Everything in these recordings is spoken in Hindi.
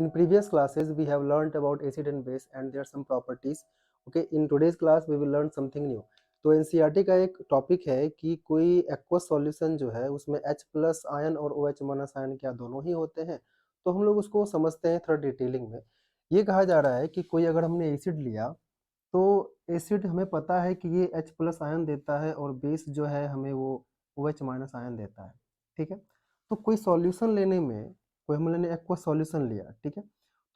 In previous classes, we have learned about acid and base and their some properties. Okay, in today's class, we will learn something new. तो एनसीईआरटी का एक टॉपिक है कि कोई एक्वस सॉल्यूशन जो है उसमें H प्लस आयन और OH माइनस आयन क्या दोनों ही होते हैं। तो हम लोग उसको समझते हैं थोड़ा डिटेलिंग में। ये कहा जा रहा है कि कोई अगर हमने एसिड लिया तो एसिड हमें पता है कि ये H प्लस आयन देता है और बेस जो है हमें वो OH माइनस आयन देता है। ठीक है, तो कोई सॉल्यूशन लेने में कोई हमने एक्वा सॉल्यूशन लिया, ठीक है,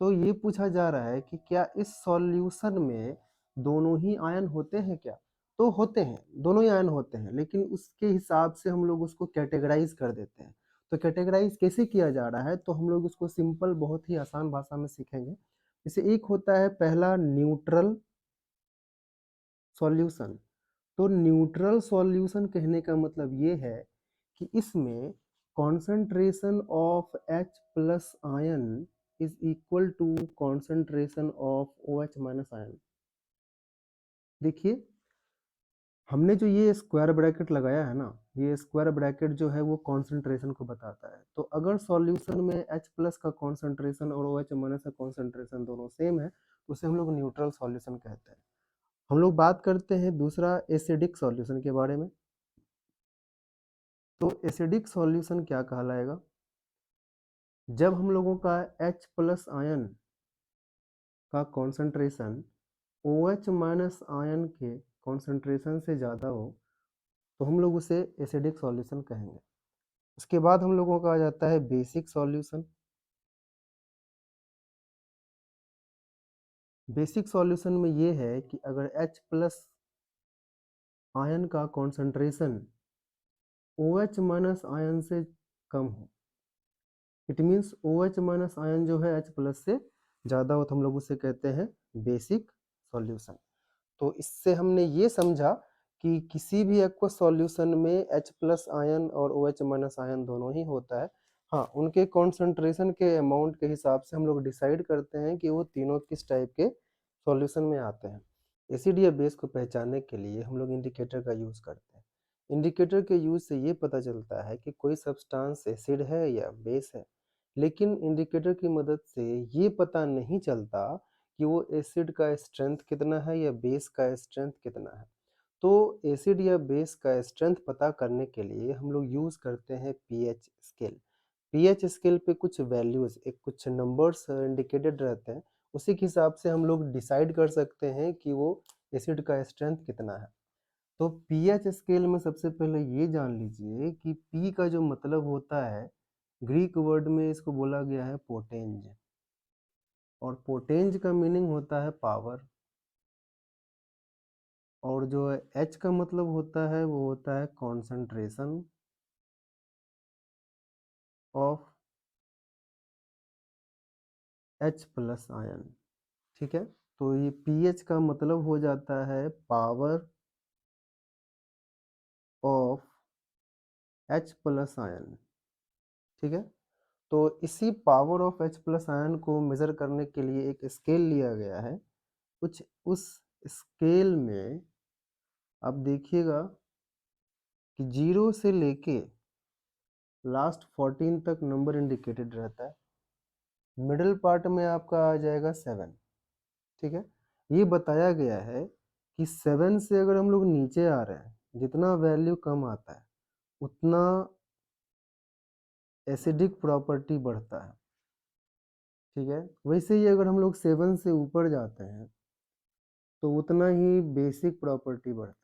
तो ये पूछा जा रहा है कि क्या इस सॉल्यूशन में दोनों ही आयन होते हैं क्या? तो होते हैं, दोनों ही आयन होते हैं, लेकिन उसके हिसाब से हम लोग उसको कैटेगराइज कर देते हैं। तो कैटेगराइज कैसे किया जा रहा है, तो हम लोग उसको सिंपल बहुत ही आसान भाषा में सीखेंगे। जैसे एक होता है पहला न्यूट्रल सॉल्यूशन। तो न्यूट्रल सॉल्यूशन कहने का मतलब ये है कि इसमें concentration of H plus ion is equal to concentration of OH minus ion. देखिए, हमने जो ये स्क्वायर ब्रैकेट लगाया है ना, ये स्क्वायर ब्रैकेट जो है वो कॉन्सेंट्रेशन को बताता है। तो अगर सॉल्यूशन में H प्लस का कॉन्सेंट्रेशन और OH माइनस का कॉन्सेंट्रेशन दोनों सेम है तो उसे हम लोग न्यूट्रल सॉल्यूशन कहते हैं। हम लोग बात करते हैं दूसरा एसिडिक सॉल्यूशन के बारे में। तो एसिडिक सॉल्यूशन क्या कहलाएगा? जब हम लोगों का H प्लस आयन का कॉन्सेंट्रेशन OH माइनस आयन के कॉन्सेंट्रेशन से ज़्यादा हो तो हम लोग उसे एसिडिक सॉल्यूशन कहेंगे। उसके बाद हम लोगों का आ जाता है बेसिक सॉल्यूशन। बेसिक सॉल्यूशन में ये है कि अगर H प्लस आयन का कॉन्सेंट्रेशन OH माइनस आयन से कम हो, it means OH minus ion जो है H प्लस से ज़्यादा हो, तो हम लोग उसे कहते हैं बेसिक सॉल्यूशन। तो इससे हमने ये समझा कि किसी भी एक्वस सॉल्यूशन में H प्लस आयन और OH माइनस आयन दोनों ही होता है। हाँ, उनके कॉन्सेंट्रेशन के अमाउंट के हिसाब से हम लोग डिसाइड करते हैं कि वो तीनों किस टाइप के सॉल्यूशन में आते हैं। एसिड या बेस को पहचानने के लिए हम लोग इंडिकेटर का यूज़ करते हैं। इंडिकेटर के यूज़ से ये पता चलता है कि कोई सब्सटेंस एसिड है या बेस है, लेकिन इंडिकेटर की मदद से ये पता नहीं चलता कि वो एसिड का स्ट्रेंथ कितना है या बेस का स्ट्रेंथ कितना है। तो एसिड या बेस का स्ट्रेंथ पता करने के लिए हम लोग यूज़ करते हैं पीएच स्केल। पीएच स्केल पे कुछ वैल्यूज़, एक कुछ नंबर्स इंडिकेटेड रहते हैं, उसी के हिसाब से हम लोग डिसाइड कर सकते हैं कि वो एसिड का स्ट्रेंथ कितना है। तो पीएच स्केल में सबसे पहले ये जान लीजिए कि पी का जो मतलब होता है, ग्रीक वर्ड में इसको बोला गया है पोटेंज, और पोटेंज का मीनिंग होता है पावर। और जो एच का मतलब होता है वो होता है concentration of H plus ion. ठीक है, तो ये पीएच का मतलब हो जाता है power of H plus ion. ठीक है, तो इसी power of H plus ion को मेजर करने के लिए एक स्केल लिया गया है। कुछ उस स्केल में आप देखिएगा कि 0 से लेके लास्ट 14 तक नंबर इंडिकेटेड रहता है। मिडिल पार्ट में आपका आ जाएगा 7। ठीक है, ये बताया गया है कि 7 से अगर हम लोग नीचे आ रहे हैं, जितना वैल्यू कम आता है उतना एसिडिक प्रॉपर्टी बढ़ता है। ठीक है, वैसे ही अगर हम लोग 7 से ऊपर जाते हैं तो उतना ही बेसिक प्रॉपर्टी बढ़ता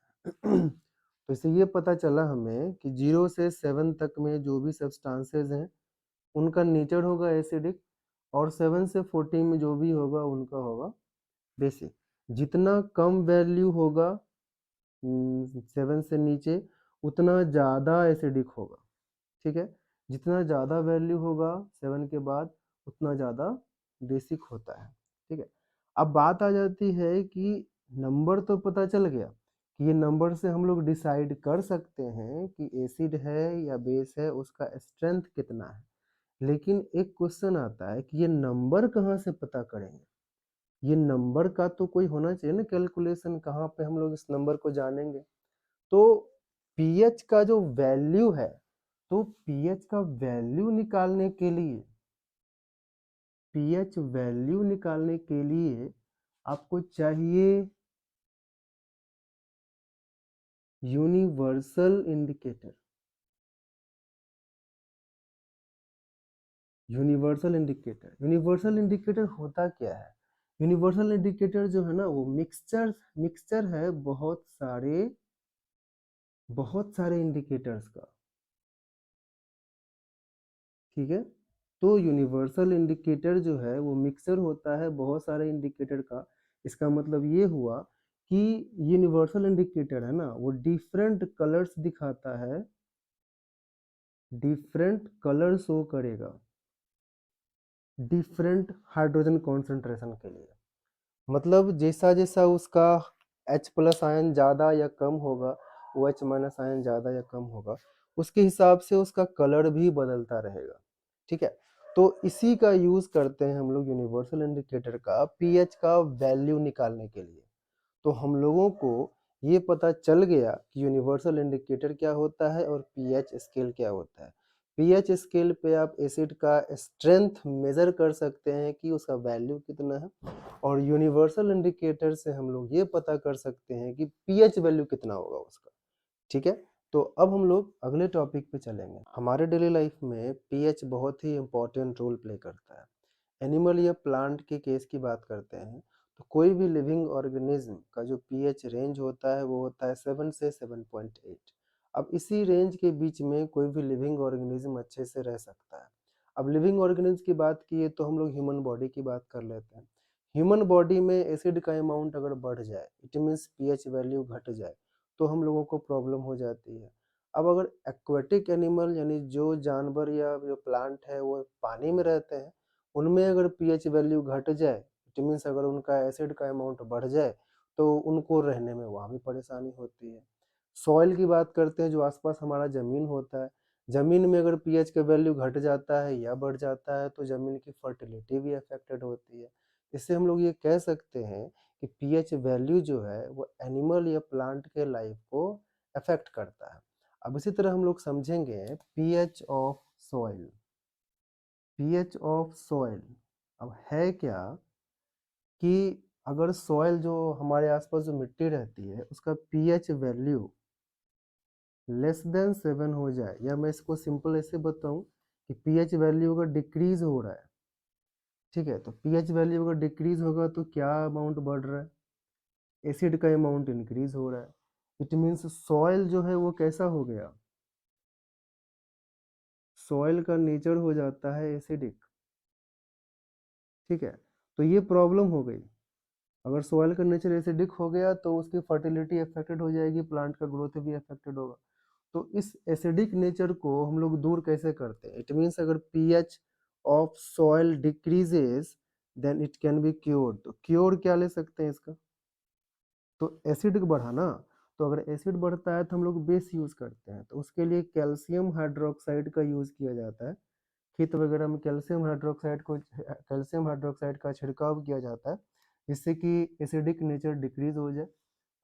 है। तो इससे ये पता चला हमें कि 0 से 7 तक में जो भी सब्सटेंसेस हैं उनका नेचर होगा एसिडिक, और 7 से 14 में जो भी होगा उनका होगा बेसिक। जितना कम वैल्यू होगा 7 से नीचे उतना ज़्यादा एसिडिक होगा। ठीक है, जितना ज़्यादा वैल्यू होगा 7 के बाद उतना ज़्यादा बेसिक होता है। ठीक है, अब बात आ जाती है कि नंबर तो पता चल गया कि ये नंबर से हम लोग डिसाइड कर सकते हैं कि एसिड है या बेस है, उसका स्ट्रेंथ कितना है। लेकिन एक क्वेश्चन आता है कि ये नंबर कहाँ से पता करेंगे? ये नंबर का तो कोई होना चाहिए ना कैलकुलेशन, कहाँ पे हम लोग इस नंबर को जानेंगे? तो पीएच का जो वैल्यू है, तो पीएच का वैल्यू निकालने के लिए पीएच वैल्यू निकालने के लिए आपको चाहिए यूनिवर्सल इंडिकेटर। यूनिवर्सल इंडिकेटर होता क्या है? यूनिवर्सल इंडिकेटर जो है ना वो मिक्सचर है बहुत सारे इंडिकेटर्स का। ठीक है, तो यूनिवर्सल इंडिकेटर जो है वो मिक्सचर होता है बहुत सारे इंडिकेटर का। इसका मतलब ये हुआ कि यूनिवर्सल इंडिकेटर है ना वो डिफरेंट कलर्स दिखाता है, डिफरेंट कलर शो करेगा डिफरेंट हाइड्रोजन कॉन्सेंट्रेशन के लिए। मतलब जैसा जैसा उसका H प्लस आयन ज़्यादा या कम होगा, ओ OH माइनस आयन ज़्यादा या कम होगा, उसके हिसाब से उसका कलर भी बदलता रहेगा। ठीक है, तो इसी का यूज़ करते हैं हम लोग यूनिवर्सल इंडिकेटर का पीएच का वैल्यू निकालने के लिए। तो हम लोगों को ये पता चल गया कि यूनिवर्सल इंडिकेटर क्या होता है और पीएच स्केल क्या होता है। पीएच स्केल पे आप एसिड का स्ट्रेंथ मेजर कर सकते हैं कि उसका वैल्यू कितना है, और यूनिवर्सल इंडिकेटर से हम लोग ये पता कर सकते हैं कि पीएच वैल्यू कितना होगा उसका। ठीक है, तो अब हम लोग अगले टॉपिक पे चलेंगे। हमारे डेली लाइफ में पीएच बहुत ही इंपॉर्टेंट रोल प्ले करता है। एनिमल या प्लांट के केस की बात करते हैं तो कोई भी लिविंग ऑर्गेनिज्म का जो पीएच रेंज होता है वो होता है 7 से 7.8। अब इसी रेंज के बीच में कोई भी लिविंग ऑर्गेनिज्म अच्छे से रह सकता है। अब लिविंग ऑर्गेनिज्म की बात किए तो हम लोग ह्यूमन बॉडी की बात कर लेते हैं। ह्यूमन बॉडी में एसिड का अमाउंट अगर बढ़ जाए, इट मीन्स पीएच वैल्यू घट जाए, तो हम लोगों को प्रॉब्लम हो जाती है। अब अगर एक्वेटिक एनिमल यानी जो जानवर या जो प्लांट है वो पानी में रहते हैं, उनमें अगर पीएच वैल्यू घट जाए, इट मीन्स अगर उनका एसिड का अमाउंट बढ़ जाए, तो उनको रहने में वहाँ भी परेशानी होती है। सॉइल की बात करते हैं, जो आसपास हमारा ज़मीन होता है, ज़मीन में अगर पीएच का वैल्यू घट जाता है या बढ़ जाता है तो ज़मीन की फर्टिलिटी भी अफेक्टेड होती है। इससे हम लोग ये कह सकते हैं कि पीएच वैल्यू जो है वो एनिमल या प्लांट के लाइफ को अफेक्ट करता है। अब इसी तरह हम लोग समझेंगे pH of soil. PH of soil अब है क्या कि अगर सॉइल जो हमारे आसपास जो मिट्टी रहती है उसका पीएच वैल्यू लेस देन 7 हो जाए, या मैं इसको सिंपल ऐसे बताऊं कि पीएच वैल्यू अगर डिक्रीज हो रहा है, ठीक है, तो पीएच वैल्यू अगर डिक्रीज होगा तो क्या अमाउंट बढ़ रहा है? एसिड का अमाउंट इंक्रीज हो रहा है। इट मीन्स सॉइल जो है वो कैसा हो गया? सॉइल का नेचर हो जाता है एसिडिक। ठीक है, तो ये प्रॉब्लम हो गई। अगर सॉइल का नेचर एसिडिक हो गया तो उसकी फर्टिलिटी अफेक्टेड हो जाएगी, प्लांट का ग्रोथ भी अफेक्टेड होगा। तो इस एसिडिक नेचर को हम लोग दूर कैसे करते हैं? इट मीन्स अगर pH of soil decreases then it can be cured. तो क्योर क्या ले सकते हैं इसका? तो एसिड बढ़ा ना, तो अगर एसिड बढ़ता है तो हम लोग बेस यूज करते हैं, तो उसके लिए कैल्शियम हाइड्रोक्साइड का यूज किया जाता है। खेत वगैरह में कैल्शियम हाइड्रोक्साइड का छिड़काव किया जाता है, जिससे कि एसिडिक नेचर डिक्रीज हो जाए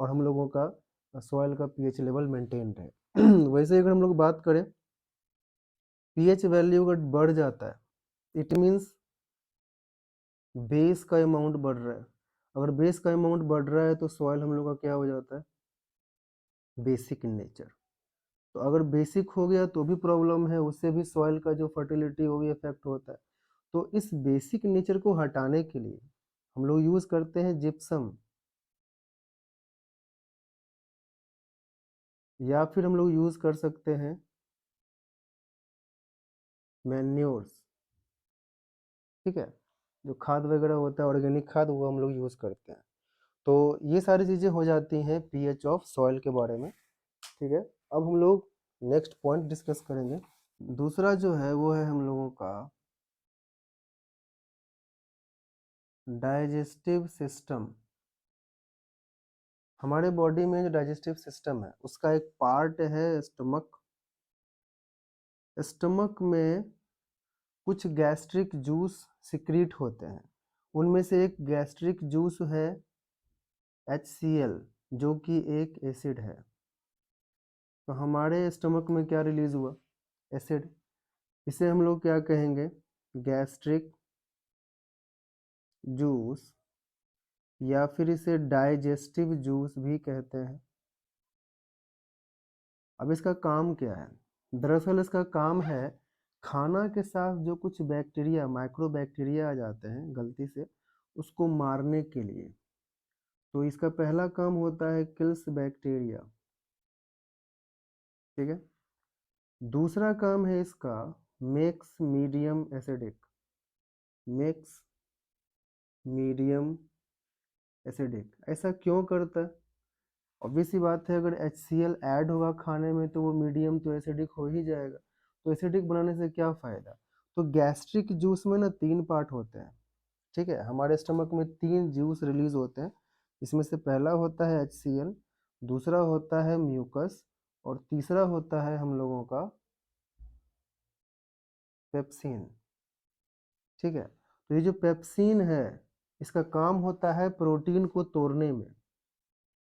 और हम लोगों का सॉइल का पीएच लेवल मेंटेन रहे। वैसे अगर हम लोग बात करें, पीएच वैल्यू अगर बढ़ जाता है इट मीन्स बेस का अमाउंट बढ़ रहा है। अगर बेस का अमाउंट बढ़ रहा है तो सॉइल हम लोग का क्या हो जाता है? Basic in nature. तो अगर बेसिक हो गया तो भी प्रॉब्लम है, उससे भी सॉइल का जो फर्टिलिटी वो भी इफेक्ट होता है। तो इस बेसिक नेचर को हटाने के लिए हम लोग यूज करते हैं जिप्सम, या फिर हम लोग यूज कर सकते हैं मैन्योर्स। ठीक है, जो खाद वगैरह होता है ऑर्गेनिक खाद वो हम लोग यूज करते हैं। तो ये सारी चीजें हो जाती हैं पीएच ऑफ सॉइल के बारे में। ठीक है, अब हम लोग नेक्स्ट पॉइंट डिस्कस करेंगे। दूसरा जो है वो है हम लोगों का डाइजेस्टिव सिस्टम। हमारे बॉडी में जो डाइजेस्टिव सिस्टम है उसका एक पार्ट है स्टमक। स्टमक में कुछ गैस्ट्रिक जूस सिक्रीट होते हैं, उनमें से एक गैस्ट्रिक जूस है HCl, जो कि एक एसिड है। तो हमारे स्टमक में क्या रिलीज हुआ? एसिड। इसे हम लोग क्या कहेंगे? गैस्ट्रिक जूस या फिर इसे डाइजेस्टिव जूस भी कहते हैं। अब इसका काम क्या है? दरअसल इसका काम है खाना के साथ जो कुछ बैक्टीरिया, माइक्रो बैक्टीरिया आ जाते हैं गलती से, उसको मारने के लिए। तो इसका पहला काम होता है किल्स बैक्टीरिया, ठीक है। दूसरा काम है इसका makes medium acidic, makes medium acidic. ऐसा क्यों करता है? ऑब्वियस सी बात है, अगर HCl ऐड होगा खाने में तो वो मीडियम तो एसिडिक हो ही जाएगा। तो एसिडिक बनाने से क्या फ़ायदा? तो गैस्ट्रिक जूस में ना 3 पार्ट होते हैं, ठीक है। हमारे स्टमक में 3 जूस रिलीज होते हैं। इसमें से पहला होता है HCl, दूसरा होता है म्यूकस, और तीसरा होता है हम लोगों का पेप्सिन, ठीक है। तो ये जो पेप्सिन है, इसका काम होता है प्रोटीन को तोड़ने में।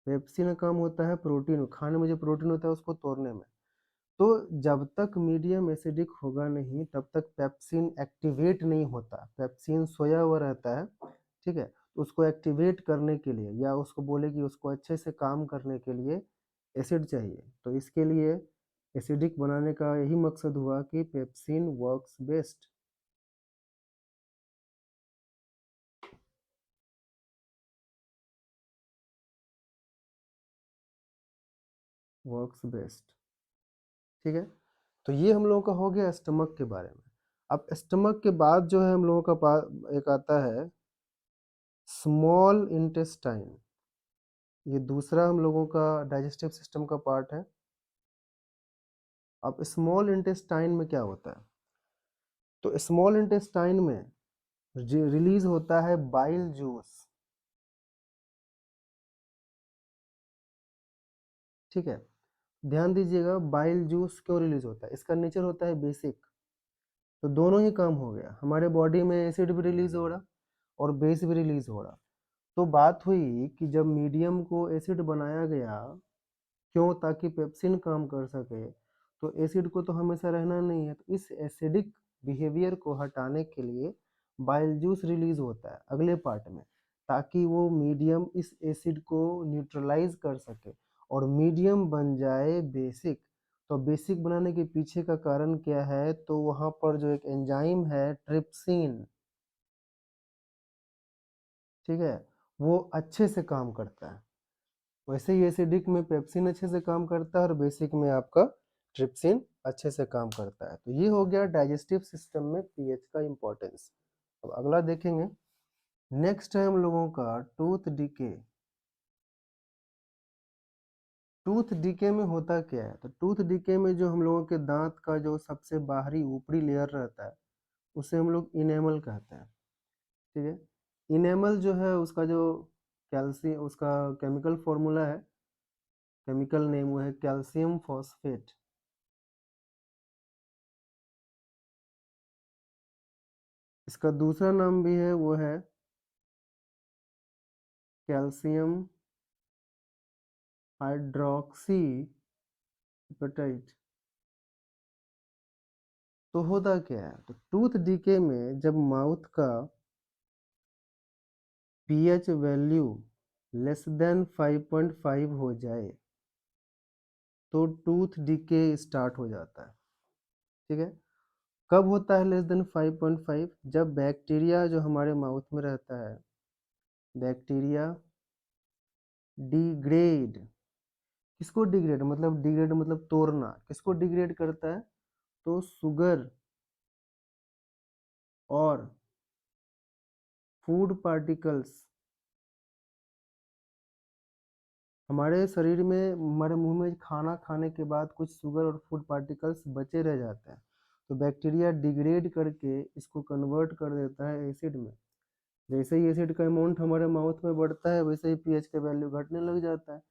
पेप्सिन का काम होता है प्रोटीन, खाने में जो प्रोटीन होता है उसको तोड़ने में। तो जब तक मीडियम एसिडिक होगा नहीं तब तक पेप्सिन एक्टिवेट नहीं होता। पेप्सिन सोया हुआ रहता है, ठीक है। तो उसको एक्टिवेट करने के लिए, या उसको बोले कि उसको अच्छे से काम करने के लिए एसिड चाहिए। तो इसके लिए एसिडिक बनाने का यही मकसद हुआ कि pepsin works best, works best, ठीक है। तो ये हम लोगों का हो गया स्टमक के बारे में। अब स्टमक के बाद जो है हम लोगों का एक आता है स्मॉल इंटेस्टाइन। ये दूसरा हम लोगों का डाइजेस्टिव सिस्टम का पार्ट है। अब स्मॉल इंटेस्टाइन में क्या होता है? तो स्मॉल इंटेस्टाइन में रिलीज होता है बाइल जूस, ठीक है। ध्यान दीजिएगा, बाइल जूस क्यों रिलीज होता है? इसका नेचर होता है बेसिक। तो दोनों ही काम हो गया, हमारे बॉडी में एसिड भी रिलीज हो रहा और बेस भी रिलीज हो रहा। तो बात हुई कि जब मीडियम को एसिड बनाया गया, क्यों? ताकि पेप्सिन काम कर सके। तो एसिड को तो हमेशा रहना नहीं है, तो इस एसिडिक बिहेवियर को हटाने के लिए बाइल जूस रिलीज होता है अगले पार्ट में, ताकि वो मीडियम इस एसिड को न्यूट्रलाइज कर सके और मीडियम बन जाए बेसिक। तो बेसिक बनाने के पीछे का कारण क्या है? तो वहाँ पर जो एक एंजाइम है ट्रिप्सिन, ठीक है, वो अच्छे से काम करता है। वैसे ही एसिडिक में पेप्सिन अच्छे से काम करता है और बेसिक में आपका ट्रिप्सिन अच्छे से काम करता है। तो ये हो गया डाइजेस्टिव सिस्टम में पीएच का इंपॉर्टेंस। अब अगला देखेंगे, नेक्स्ट है हम लोगों का टूथ डिके। टूथ डिके में होता क्या है? तो टूथ डिके में जो हम लोगों के दांत का जो सबसे बाहरी ऊपरी लेयर रहता है उसे हम लोग इनेमल कहते हैं, ठीक है। इनेमल जो है उसका जो कैल्शियम, उसका केमिकल फॉर्मूला है, केमिकल नेम वो है कैल्शियम फॉस्फेट। इसका दूसरा नाम भी है, वो है कैल्शियम हाइड्रोक्सी एपेटाइट। तो होता क्या है? तो टूथ डीके में जब माउथ का पीएच वैल्यू लेस देन 5.5 हो जाए तो टूथ डीके स्टार्ट हो जाता है, ठीक है। कब होता है लेस देन 5.5? जब बैक्टीरिया जो हमारे माउथ में रहता है, बैक्टीरिया डिग्रेड। किसको डिग्रेड? मतलब डिग्रेड मतलब तोड़ना। किसको डिग्रेड करता है? तो शुगर और फूड पार्टिकल्स। हमारे शरीर में, हमारे मुंह में खाना खाने के बाद कुछ शुगर और फूड पार्टिकल्स बचे रह जाते हैं, तो बैक्टीरिया डिग्रेड करके इसको कन्वर्ट कर देता है एसिड में। जैसे ही एसिड का अमाउंट हमारे माउथ में बढ़ता है वैसे ही पीएच का वैल्यू घटने लग जाता है,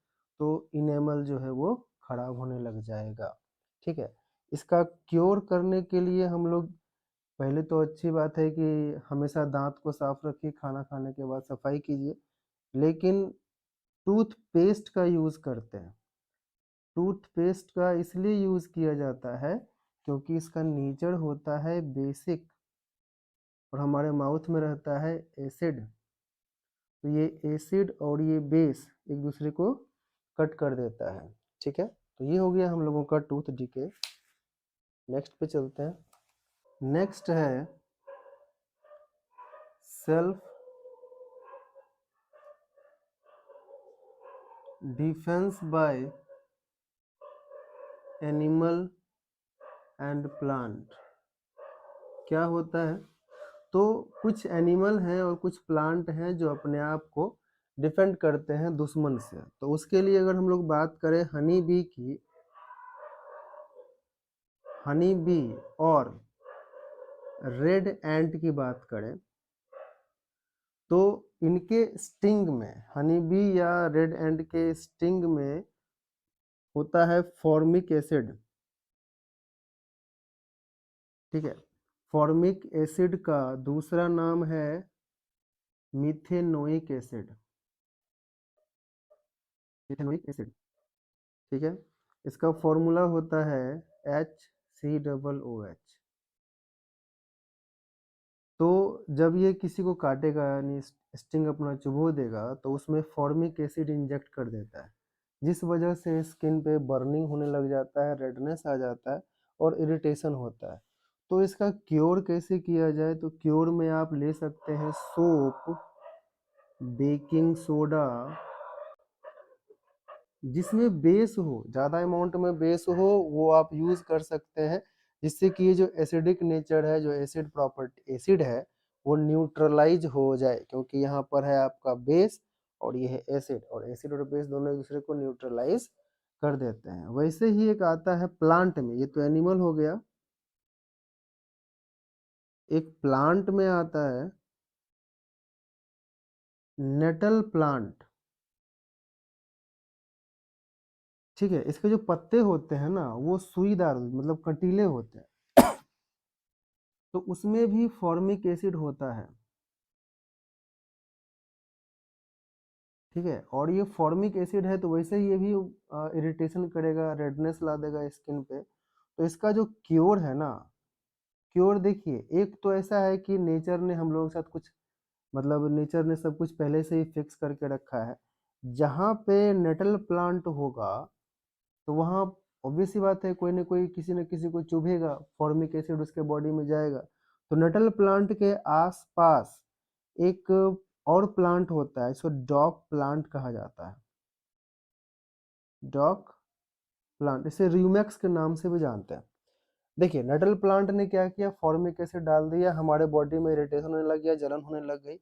तो इनेमल जो है वो खराब होने लग जाएगा, ठीक है। इसका क्योर करने के लिए हम लोग, पहले तो अच्छी बात है कि हमेशा दांत को साफ रखिए, खाना खाने के बाद सफाई कीजिए, लेकिन टूथपेस्ट का यूज़ करते हैं। टूथपेस्ट का इसलिए यूज़ किया जाता है क्योंकि इसका नेचर होता है बेसिक, और हमारे माउथ में रहता है एसिड। तो ये एसिड और ये बेस एक दूसरे को कट कर देता है। ठीक है, तो ये हो गया हम लोगों का टूथ डीके। नेक्स्ट पे चलते हैं। नेक्स्ट है self defence bye animal and plant. क्या होता है? तो कुछ एनिमल हैं और कुछ प्लांट हैं जो अपने आप को डिफेंड करते हैं दुश्मन से। तो उसके लिए अगर हम लोग बात करें हनी बी की, हनी बी और रेड एंट की बात करें, तो इनके स्टिंग में, हनी बी या रेड एंट के स्टिंग में होता है फॉर्मिक एसिड। ठीक है, फॉर्मिक एसिड का दूसरा नाम है मिथेनोइक एसिड। मिथेनोइक एसिड, ठीक है। इसका फॉर्मूला होता है HCOOH। तो जब ये किसी को काटेगा यानी स्टिंग अपना चुभो देगा तो उसमें फॉर्मिक एसिड इंजेक्ट कर देता है, जिस वजह से स्किन पे बर्निंग होने लग जाता है, रेडनेस आ जाता है और इरिटेशन होता है। तो इसका क्योर कैसे किया जाए? तो क्योर में आप ले सकते हैं सोप, बेकिंग सोडा, जिसमें बेस हो, ज़्यादा अमाउंट में बेस हो, वो आप यूज़ कर सकते हैं, जिससे कि ये जो एसिडिक नेचर है, जो एसिड प्रॉपर्टी एसिड है, वो न्यूट्रलाइज हो जाए। क्योंकि यहाँ पर है आपका बेस और ये है एसिड, और एसिड और बेस दोनों एक दूसरे को न्यूट्रलाइज कर देते हैं। वैसे ही एक आता है प्लांट में, ये तो एनिमल हो गया। एक प्लांट में आता है नेटल प्लांट। ठीक है, इसके जो पत्ते होते हैं ना, वो सुईदार मतलब कटीले होते हैं, तो उसमें भी फॉर्मिक एसिड होता है। ठीक है, और ये फॉर्मिक एसिड है तो वैसे ही ये भी इरिटेशन करेगा, रेडनेस ला देगा स्किन पे। तो इसका जो क्योर है ना, क्योर देखिए, एक तो ऐसा है कि नेचर ने हम लोगों के साथ कुछ, मतलब नेचर ने सब कुछ पहले से ही फिक्स करके रखा है। जहाँ पे नेटल प्लांट होगा तो वहाँ ऑब्वियस सी बात है, कोई ना कोई किसी न किसी को चुभेगा, फॉर्मिक एसिड उसके बॉडी में जाएगा। तो नेटल प्लांट के आसपास एक और प्लांट होता है, इसको डॉग प्लांट कहा जाता है। डॉग प्लांट, इसे र्यूमेक्स के नाम से भी जानते हैं। देखिए, नटल प्लांट ने क्या किया, फॉर्मिक एसिड डाल दिया, हमारे बॉडी में इरिटेशन होने लग गया, जलन होने लग गई।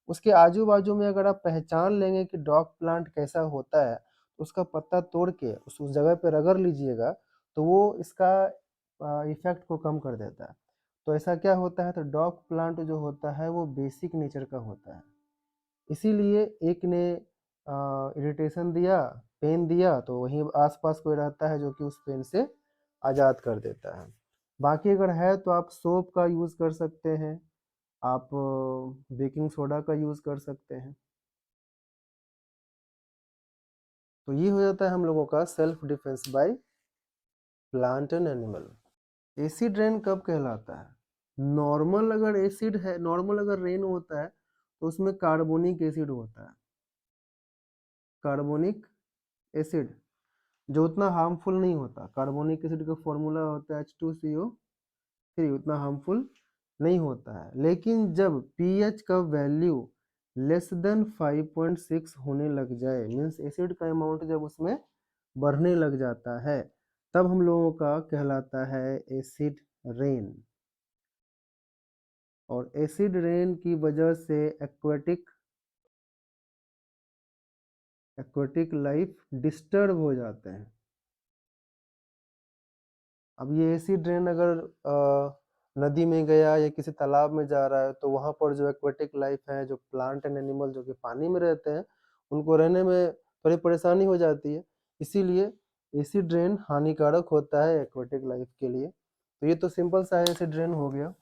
उसके आजू बाजू में अगर आप पहचान लेंगे कि डॉग प्लांट कैसा होता है, तो उसका पत्ता तोड़ के उस जगह पे रगड़ लीजिएगा, तो वो इसका इफेक्ट को कम कर देता है। तो ऐसा क्या होता है, तो डॉग प्लांट जो होता है वो बेसिक नेचर का होता है। इसीलिए एक ने इरिटेशन दिया, पेन दिया, तो वहीं आसपास कोई रहता है जो कि उस पेन से आज़ाद कर देता है। बाकी अगर है तो आप सोप का यूज़ कर सकते हैं, आप बेकिंग सोडा का यूज़ कर सकते हैं। तो ये हो जाता है हम लोगों का self defence by plant and animal. Acid rain कब कहलाता है? नॉर्मल अगर एसिड है, नॉर्मल अगर रेन होता है तो उसमें कार्बोनिक एसिड होता है। कार्बोनिक एसिड जो उतना हार्मफुल नहीं होता। कार्बोनिक एसिड का फॉर्मूला होता है H2CO3, उतना हार्मफुल नहीं होता है। लेकिन जब पीएच का वैल्यू लेस देन 5.6 होने लग जाए, मीन्स एसिड का अमाउंट जब उसमें बढ़ने लग जाता है, तब हम लोगों का कहलाता है एसिड रेन। और एसिड रेन की वजह से एक्वेटिक लाइफ डिस्टर्ब हो जाते हैं। अब ये एसिड रेन अगर नदी में गया या किसी तालाब में जा रहा है, तो वहाँ पर जो एक्वेटिक लाइफ है, जो प्लांट एंड एनिमल जो कि पानी में रहते हैं, उनको रहने में थोड़ी परेशानी हो जाती है। इसीलिए एसिड रेन हानिकारक होता है एक्वेटिक लाइफ के लिए। तो ये तो सिंपल सा एसिड रेन हो गया।